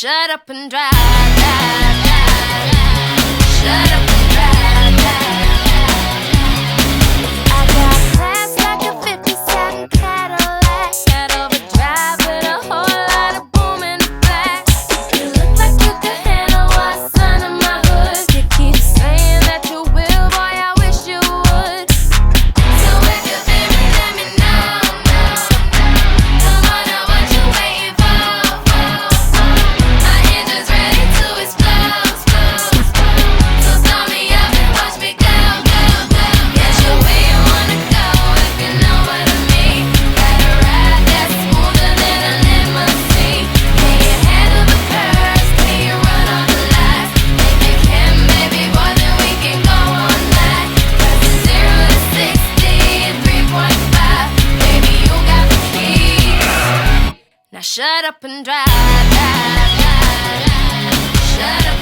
shut up and drive, drive, drive, drive. Shut up and drive, drive, drive. I got class like a 57 Cadillac, that overdrive with a whole lot of boom in the back. You look like you could handle what's under my hood. You keep saying that you will, boy, I wish you would. So if you feel me, let me know. Come on, now what you waiting for? My engine's ready to explode. So start me up and watch me go, go, go. Get you where you wanna go, if you know what I mean. Got a ride that's smoother than a limousine. Can you handle the curves? Can you run all the lights? If you can, baby boy, then we can go all night. 'Cause it's 0 to 60 in 3.5. Baby, you got the key. Now shut up and drive, drive, drive, drive. Shut up.